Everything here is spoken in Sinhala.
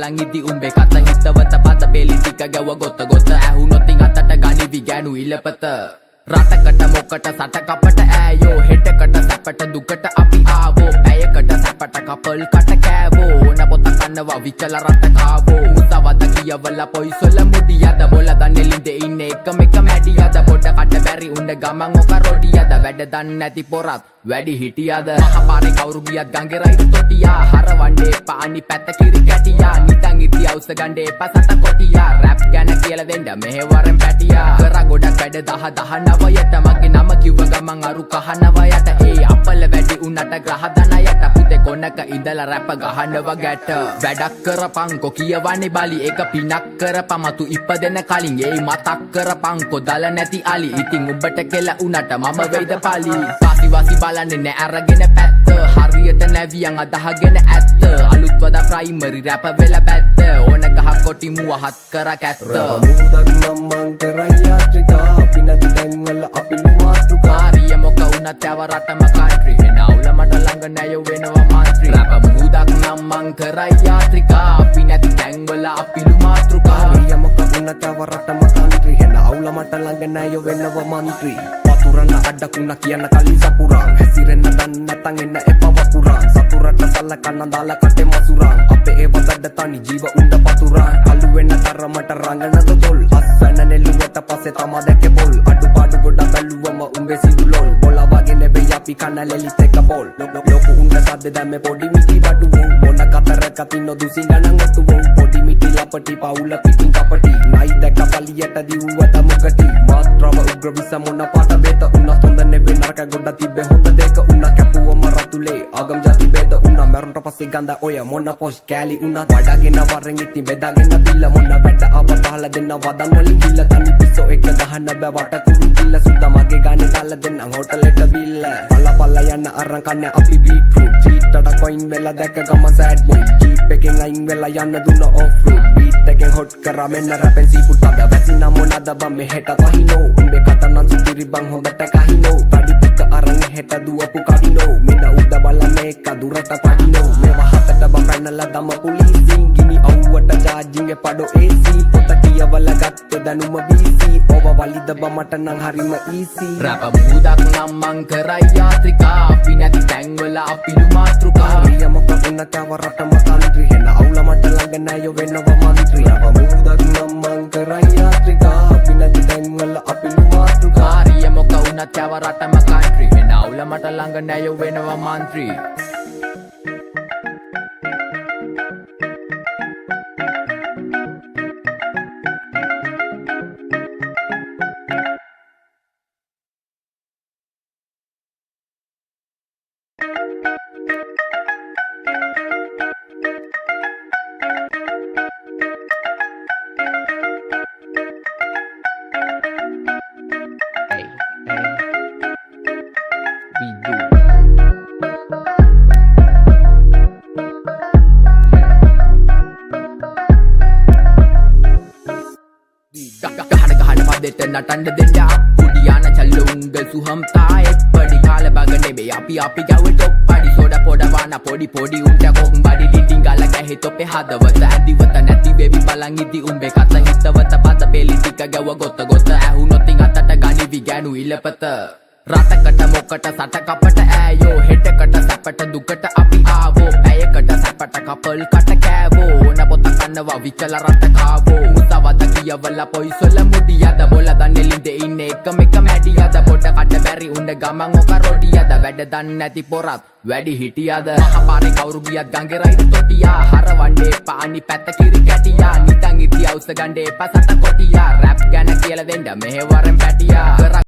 බලන් ඉදි උඹේ කත හිතවත පත පෙලි ටික ගැව ගොත ගොත ඇහුනොත් අතට ගනිවි ගෑනු ඉලපත රටකට මොකට සට කපට ඈයෝ හෙටකට සැපට දුකට අපි ආවෝ පැයකට සැපට කපල් කට කෑවෝ ඕන පොත කන්නවා විචල රට කාවෝ උසවද කියවල පොයිසොල මුඩියද බොල දන්නෙලින්ද ඉන්නේ එකම එක මැඩියද පොඩ කට බැරි උන්න ගමන් ඔක රොඩියද වැඩ දන්නේ නැති පොරත් වැඩි හිටියද මහපාරේ කවුරු ගියත් ගංගේ රයිඩ් තොටියා හරවන්නේ පානි පැත්ත කිරි කැටියා නිතන් ඉති අවුස ගන්නේ පසට කොටියා රැප් ගැන කියලා දෙන්න මෙහෙවරෙන් පැටියා කර ගොඩක් වැඩ 10 9යට මගේ නම කිව්ව ගමන් අරු කහනවා යට ඒ අපල වැඩි උන්නට ග්‍රහ ධනයට පුතේ කොනක ඉඳලා රැප ගහනවා ගැට වැඩක් කරපන්කො කියවන්නේ බලි ඒක පිනක් කරපමතු ඉපදෙන කලින් ඒ මතක් කරපන්කො දල නැති අලි ඉතින් උඹට කෙල උනට මම වෙයිද පලි වාසි බලන්නේ නෑ අරගෙන පැත්ත හරියට නැවියන් අදහගෙන ඇත්ත අලුත් වදා ප්‍රයිමරි රැප වෙලා පැත්ත ඕන ගහ කොටි මුවහත් කර කැත්ත මුදක් නම් මං කරයි යාත්‍රිකා අපි නැති තැන්වල අපි මාතෘකා කාරිය මොක වුණත් යව රටම කන්ට්‍රි වෙනවුල මට ළඟ නැය වෙනවා මන්ත්‍රී රැප මුදක් නම් මං කරයි යාත්‍රිකා අපි නැති තැන්වල අපි මාතෘකා කාරිය මොක වුණත් යව රටම කන්ට්‍රි වෙනවුල මට ළඟ නැය වෙනවා මන්ත්‍රී වතුරන අඩකුණ කියන කලින් සපුරාන් හැසිරෙන්න දන්නේ නැතන් එන්න එපා වපුරාන් සතුරට සලකන්න දාලා කටේ මසුරාන් අපේ ඒ වදඩ තනි ජීව උණ්ඩ පතුරාන් අලු වෙන්න තරමට රංගනද තොල් අස්සන නෙළුවට පස්සේ තමා දැක්කේ පොල් අඩුපාඩු ගොඩ බැලුවම උඹේ සිදුලොල් බොලා වගේ නෙවෙයි අපි කන ලෙලිත් එක බෝල් ලොකු උණ්ඩ සද්ද දැම්මේ පොඩි මිටි බඩු මොන කතරක තින්නෝ දුසිංගනන් ඔට්ටු පොඩි මිටි ලපටි පවුල පිටින් කපටි නයි දැක පලියට දිව්වට මුගටි මාත්‍රව උග්‍ර විස මොන පාට බේත උන්නත් හොඳ නෙවෙයි නරක ගොඩ තිබ්බේ හොඳ දෙක උන්න කැපුවම රතුලේ ආගම් ජාති බේද උන්න මරුන්ට පස්සේ ගඳ ඔය මොන පොස් කෑලි උන්නත් වඩාගෙන වරෙන් ඉති බෙදාගෙන දිල්ල මොන වැඩ ආව පහල දෙන්න වදන් වලින් කිල්ල තනි පිස්සෝ එක ගහන්න බෑ වට කුරු කිල්ල සුද්දා මගේ ගානේ දාල දෙන්න හෝටලෙට බිල්ල පල්ල යන්න අරන් කන්නේ අපි බීට්‍රූට් චීට්ටට කොයින් වෙලා දැක ගම සෑඩ් බොයි ජීප් එකෙන් අයින් වෙලා යන්න දුන්න ඔෆ් රෝඩ් බීට් එකෙන් හොට් කරා මෙන්න රැපෙන් සීපුට් අද වැසින මොනද බම් මෙහෙට තහිනෝ උඹේ කතනන් සුතිරි බං හොඳට කහිනෝ පඩි පිට අරන් හෙට දුවපු කඩිනෝ මෙන්න උඩ බලන්න එක දුරට පඩිනෝ මේවා හතට බම් පැනලා දම පුලිසින් ගිනි අවුවට චාර්ජින් එක පඩෝ AC පොත කියවල ගත්තේ දැනුම BC ඔබ වලිද බමට නම් හරිම ඊසි රැප මුදක් නම් මං කරයි යාත්‍රිකා අපි නැති තැන්වල අපි මාතෘකා කාරිය මොක වුණත් යව රටම කන්ට්‍රි හෙන අවුල මට ළඟ නැය වෙනවා මන්ත්‍රී රැප මුදක් නම් මං කරයි යාත්‍රිකා අපි නැති තැන්වල අපි මාතෘකා කාරිය මොක වුණත් යව රටම කන්ට්‍රි වෙනවුල මට ළඟ නැය වෙනවා මන්ත්‍රී දෙට නටන්න දෙන්න අපුඩියාන චල්ල උංගල් සුහම් තායෙත් පඩි කාල බග නෙබේ අපි ගැවේ ටොප් පඩි සෝඩ පොඩවාන පොඩි උන්ට කොක් බඩි ඩිටින් ගල ගැහි තොපේ හදවත ඇදිවත නැති වෙවි බලන් ඉදි උඹේ කත හිතවත පත පෙලි ටික ගැව ගොත ගොත ඇහුනොත් අතට ගනිවි ගෑනු ඉලපත රටකට මොකට සට කපට ඈයෝ හෙටකට සැපට දුකට අපි ආවෝ පැයකට සැපට කපල් කට කෑවෝ ඕන පොත කන්නවා විචල රට කාවෝ උසවද කියවල පොයිසොල මුඩියද බොල දන්නෙලින්ද ඉන්නේ එකම එක මැඩියද පොඩ කට බැරි උන්න ගමන් ඔක රොඩියද වැඩ දන්නේ නැති පොරත් වැඩි හිටියද මහපාරේ කවුරු ගියත් ගංගේ රයිඩ් තොටියා හරවන්නේ පානි පැත්ත කිරි කැටියා නිතන් ඉති අවුස ගන්නේ පසට කොටියා රැප් ගැන කියලා දෙන්න මෙහෙවරෙන් පැටියා